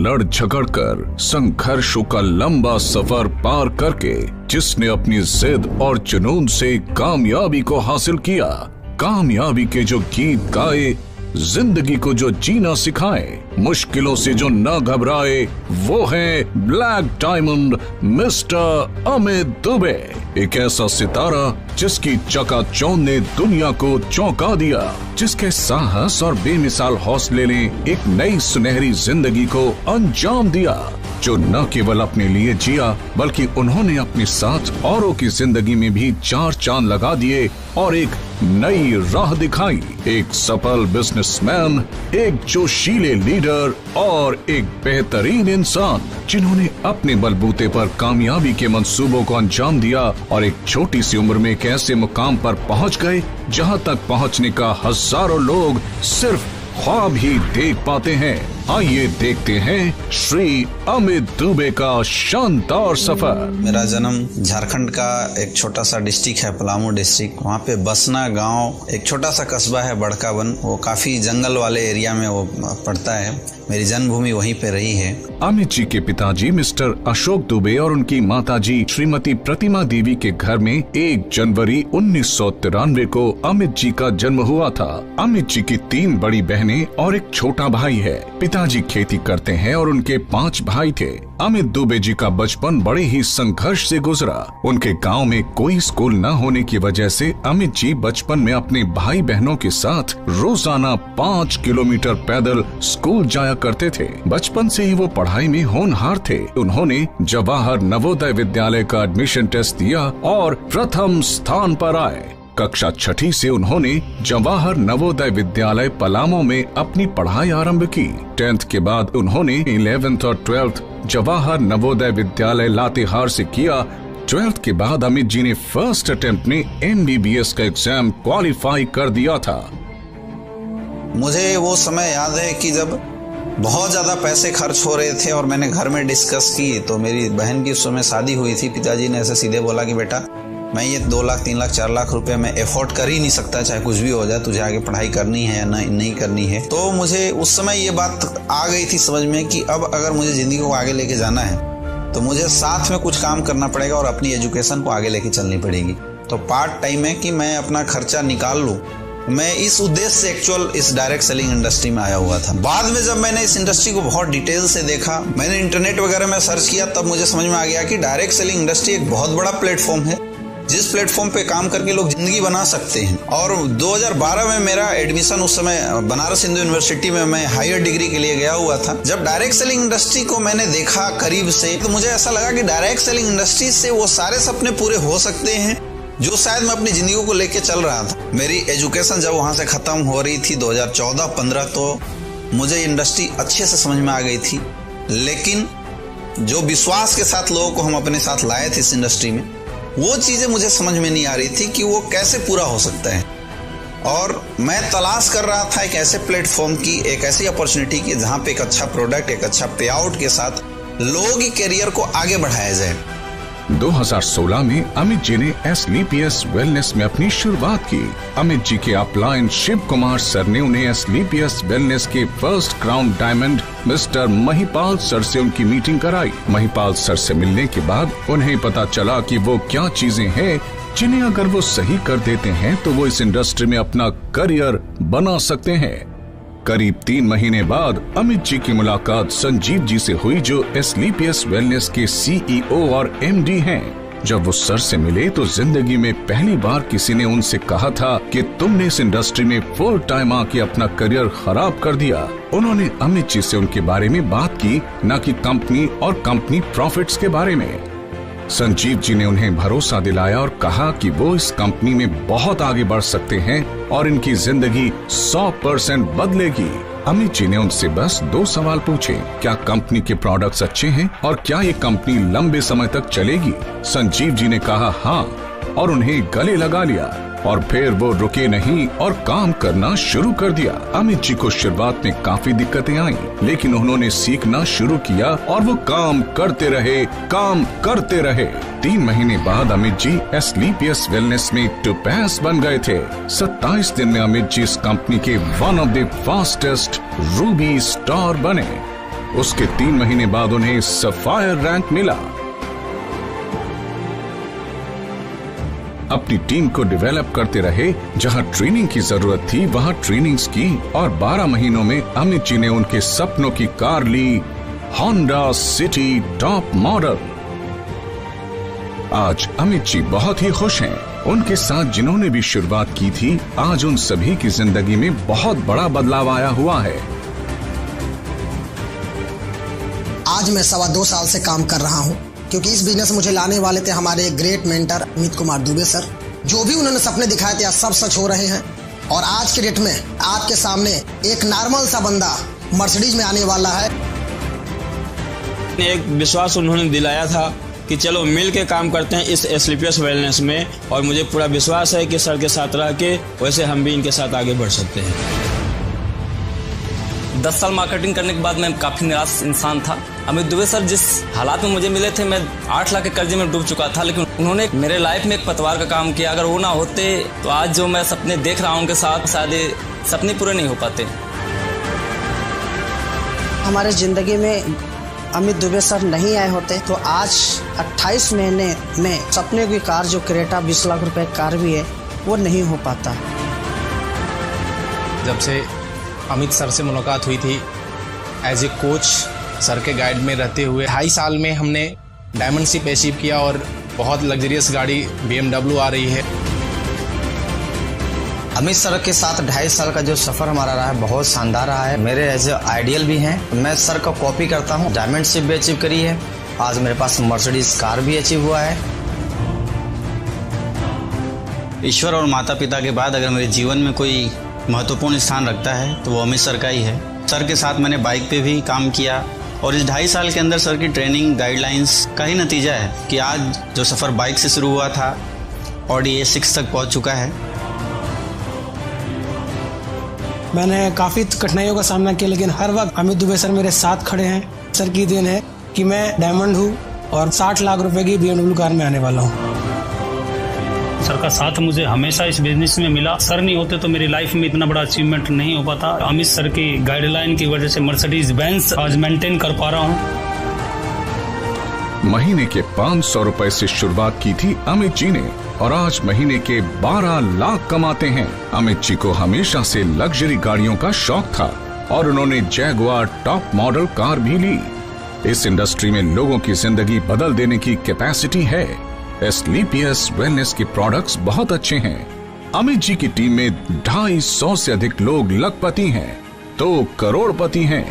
लड़ झगड़ कर संघर्षों का लंबा सफर पार करके जिसने अपनी जिद और जुनून से कामयाबी को हासिल किया, कामयाबी के जो गीत गाए, जिंदगी को जो जीना सिखाए, मुश्किलों से जो न घबराए, वो है black diamond mister Amit Dubey. एक ऐसा सितारा जिसकी चकाचौंध ने दुनिया को चौंका दिया, जिसके साहस और बेमिसाल हौसले ने एक नई सुनहरी जिंदगी को अंजाम दिया, जो न केवल अपने लिए जिया बल्कि उन्होंने अपने साथ औरों की जिंदगी में भी चार चांद लगा दिए और एक नई राह दिखाई। एक सफल बिजनेसमैन, एक जोशीले लीडर और एक बेहतरीन इंसान जिन्होंने अपने बलबूते पर कामयाबी के मंसूबों को अंजाम दिया और एक छोटी सी उम्र में एक ऐसे मुकाम पर पहुंच गए जहां तक पहुंचने का हजारों लोग सिर्फ ख्वाब ही देख पाते हैं। आइए देखते हैं श्री अमित दुबे का शानदार सफर। मेरा जन्म झारखंड का एक छोटा सा डिस्ट्रिक्ट है, पलामू डिस्ट्रिक्ट। वहाँ पे बसना गांव एक छोटा सा कस्बा है, बड़कावन। वो काफी जंगल वाले एरिया में वो पड़ता है। मेरी जन्मभूमि वहीं पे रही है। अमित जी के पिताजी मिस्टर अशोक दुबे और उनकी माताजी श्रीमती प्रतिमा देवी के घर में 1 जनवरी 1993 को अमित जी का जन्म हुआ था। अमित जी की 3 बड़ी बहनें और एक छोटा भाई है। पिताजी खेती करते हैं और उनके 5 भाई थे। अमित दुबे जी का बचपन बड़े ही संघर्ष से गुजरा। उनके गांव में कोई स्कूल न होने की वजह से अमित जी बचपन में अपने भाई बहनों के साथ रोजाना 5 किलोमीटर पैदल स्कूल जाया करते थे। बचपन से ही वो पढ़ाई में होनहार थे। उन्होंने जवाहर नवोदय विद्यालय का एडमिशन टेस्ट दिया और प्रथम स्थान पर आए। कक्षा 6ठी से उन्होंने जवाहर नवोदय विद्यालय पलामू में अपनी पढ़ाई आरंभ की। 10th के बाद उन्होंने 11th और 12th जवाहर नवोदय विद्यालय लातेहार से किया। 12th के बाद अमित जी ने फर्स्ट अटेम्प्ट में MBBS का एग्जाम क्वालिफाई कर दिया था। मुझे वो समय याद है कि जब बहुत ज्यादा पैसे खर्च हो रहे थे और मैंने घर में डिस्कस की तो मेरी बहन की उस समय शादी हुई थी। पिताजी ने ऐसे सीधे बोला कि बेटा मैं ये 2 लाख 3 लाख 4 लाख रुपए मैं एफोर्ड कर ही नहीं सकता, चाहे कुछ भी हो जाए, तुझे आगे पढ़ाई करनी है या नहीं करनी है। तो मुझे उस समय ये बात आ गई थी समझ में कि अब अगर मुझे जिंदगी को आगे लेके जाना है तो मुझे साथ में कुछ काम करना पड़ेगा और अपनी एजुकेशन को आगे लेके चलनी पड़ेगी। तो पार्ट टाइम है कि मैं अपना खर्चा निकाल लूँ। मैं इस उद्देश्य से एक्चुअल इस डायरेक्ट सेलिंग इंडस्ट्री में आया हुआ था। बाद में जब मैंने इस इंडस्ट्री को बहुत डिटेल से देखा, मैंने इंटरनेट वगैरह में सर्च किया, तब मुझे समझ में आ गया कि डायरेक्ट सेलिंग इंडस्ट्री एक बहुत बड़ा प्लेटफॉर्म है जिस प्लेटफॉर्म पे काम करके लोग जिंदगी बना सकते हैं। और 2012 में मेरा एडमिशन उस समय बनारस हिंदू यूनिवर्सिटी में मैं हायर डिग्री के लिए गया हुआ था। जब डायरेक्ट सेलिंग इंडस्ट्री को मैंने देखा करीब से तो मुझे ऐसा लगा कि डायरेक्ट सेलिंग इंडस्ट्री से वो सारे सपने पूरे हो सकते हैं जो शायद मैं अपनी जिंदगी को लेके चल रहा था। मेरी एजुकेशन जब वहां से खत्म हो रही थी 2014-15 तो मुझे इंडस्ट्री अच्छे से समझ में आ गई थी, लेकिन जो विश्वास के साथ लोगों को हम अपने साथ लाए थे इस इंडस्ट्री में, वो चीजें मुझे समझ में नहीं आ रही थी कि वो कैसे पूरा हो सकता है। और मैं तलाश कर रहा था एक ऐसे प्लेटफॉर्म की, एक ऐसी अपॉर्चुनिटी की जहां पे एक अच्छा प्रोडक्ट, एक अच्छा पे आउट के साथ लोगों के करियर को आगे बढ़ाया जाए। 2016 में अमित जी ने SLPS वेलनेस में अपनी शुरुआत की। अमित जी के अपलाइन शिव कुमार सर ने उन्हें SLPS वेलनेस के first crown diamond mister Mahipal sir से उनकी मीटिंग कराई। महिपाल सर से मिलने के बाद उन्हें पता चला कि वो क्या चीजें हैं जिन्हें अगर वो सही कर देते हैं तो वो इस इंडस्ट्री में अपना करियर बना सकते हैं। करीब 3 महीने बाद अमित जी की मुलाकात संजीव जी से हुई, जो SLPS वेलनेस के CEO और MD हैं। जब वो सर से मिले तो जिंदगी में पहली बार किसी ने उनसे कहा था कि तुमने इस इंडस्ट्री में फुल टाइम आके अपना करियर खराब कर दिया। उन्होंने अमित जी से उनके बारे में बात की, न कि कंपनी और कंपनी प्रॉफिट्स के बारे में। संजीव जी ने उन्हें भरोसा दिलाया और कहा कि वो इस कंपनी में बहुत आगे बढ़ सकते हैं और इनकी जिंदगी 100% बदलेगी। अमित जी ने उनसे बस 2 सवाल पूछे, क्या कंपनी के प्रोडक्ट्स अच्छे हैं और क्या ये कंपनी लंबे समय तक चलेगी। संजीव जी ने कहा हाँ और उन्हें गले लगा लिया और फिर वो रुके नहीं और काम करना शुरू कर दिया। अमित जी को शुरुआत में काफी दिक्कतें आई, लेकिन उन्होंने सीखना शुरू किया और वो काम करते रहे। 3 महीने बाद अमित जी SLPS वेलनेस में टोपैज बन गए थे। 27 दिन में अमित जी इस कंपनी के one of the fastest Ruby star बने। उसके 3 महीने बाद उन्हें सफायर रैंक मिला। अपनी टीम को डेवलप करते रहे, जहां ट्रेनिंग की जरूरत थी वहां ट्रेनिंग्स की, और 12 महीनों में अमित जी ने उनके सपनों की कार ली, होंडा सिटी टॉप मॉडल। आज अमित जी बहुत ही खुश हैं। उनके साथ जिन्होंने भी शुरुआत की थी, आज उन सभी की जिंदगी में बहुत बड़ा बदलाव आया हुआ है। आज मैं 2.25 साल से काम कर रहा हूं, क्योंकि इस बिजनेस मुझे लाने वाले थे हमारे great mentor Amit Kumar Dubey sir. जो भी उन्होंने सपने दिखाए थे आज सब सच हो रहे हैं, और आज के डेट में आपके सामने एक नॉर्मल सा बंदा मर्सिडीज में आने वाला है। एक विश्वास उन्होंने दिलाया था कि चलो मिल के काम करते हैं इस स्लीपियस वेलनेस में, और मुझे पूरा विश्वास है कि सर के साथ रह के वैसे हम भी इनके साथ आगे बढ़ सकते हैं। 10 साल मार्केटिंग करने के बाद मैं काफ़ी निराश इंसान था। अमित दुबे सर जिस हालात में मुझे मिले थे, मैं 8 लाख के कर्जे में डूब चुका था, लेकिन उन्होंने मेरे लाइफ में एक पतवार का काम किया। अगर वो ना होते तो आज जो मैं सपने देख रहा हूँ उनके साथ, शायद सपने पूरे नहीं हो पाते। हमारे जिंदगी में अमित दुबे सर नहीं आए होते तो आज 28 महीने में सपने की कार जो क्रेटा 20 लाख रुपए कार भी है वो नहीं हो पाता। जब से अमित सर से मुलाकात हुई थी एज ए कोच, सर के गाइड में रहते हुए 2.5 साल में हमने डायमंडशिप अचीव किया, और बहुत लग्जरियस गाड़ी BMW आ रही है। अमित सर के साथ 2.5 साल का जो सफर हमारा रहा है बहुत शानदार रहा है। मेरे एज ए आइडियल भी हैं। मैं सर का कॉपी करता हूँ। डायमंडशिप भी अचीव करी है, आज मेरे पास मर्सिडीज कार भी अचीव हुआ है। ईश्वर और माता पिता के बाद अगर मेरे जीवन में कोई महत्वपूर्ण स्थान रखता है तो वो अमित सर का ही है। सर के साथ मैंने बाइक पे भी काम किया, और इस 2.5 साल के अंदर सर की ट्रेनिंग गाइडलाइंस का ही नतीजा है कि आज जो सफ़र बाइक से शुरू हुआ था ऑडी A6 तक पहुंच चुका है। मैंने काफ़ी कठिनाइयों का सामना किया, लेकिन हर वक्त अमित दुबे सर मेरे साथ खड़े हैं। सर की देन है कि मैं डायमंड हूँ और 60 लाख रुपए की BMW कार में आने वाला हूँ। सर का साथ मुझे हमेशा इस बिजनेस में मिला। सर नहीं होते तो मेरी लाइफ में इतना बड़ा अचीवमेंट नहीं हो पाता। अमित सर की गाइडलाइन की वजह से मर्सिडीज बेंज आज मेंटेन कर पा रहा हूँ। महीने के 500 रुपए से शुरुआत की थी अमित जी ने, और आज महीने के 12 लाख कमाते हैं। अमित जी को हमेशा से लग्जरी गाड़ियों का शौक था, और उन्होंने जैगुआर टॉप मॉडल कार भी ली। इस इंडस्ट्री में लोगों की जिंदगी बदल देने की कैपेसिटी है। स्लीपियस वेलनेस के प्रोडक्ट्स बहुत अच्छे हैं। अमित जी की टीम में 250 से अधिक लोग लखपति हैं तो करोड़पति हैं।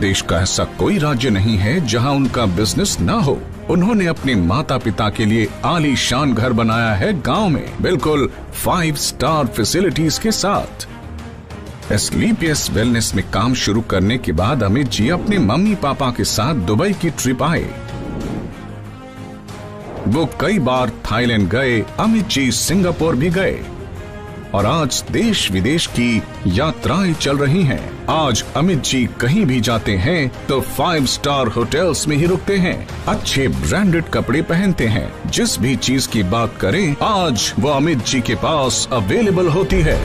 देश का ऐसा कोई राज्य नहीं है जहां उनका बिजनेस ना हो। उन्होंने अपने माता पिता के लिए आलीशान घर बनाया है गांव में, बिल्कुल 5 स्टार फैसिलिटीज के साथ। स्लीपियस वेलनेस में काम शुरू करने के बाद अमित जी अपने मम्मी पापा के साथ दुबई की ट्रिप आए। वो कई बार थाईलैंड गए, अमित जी सिंगापुर भी गए, और आज देश विदेश की यात्राएं चल रही हैं। आज अमित जी कहीं भी जाते हैं तो 5 स्टार होटल्स में ही रुकते हैं, अच्छे ब्रांडेड कपड़े पहनते हैं। जिस भी चीज की बात करें आज वो अमित जी के पास अवेलेबल होती है।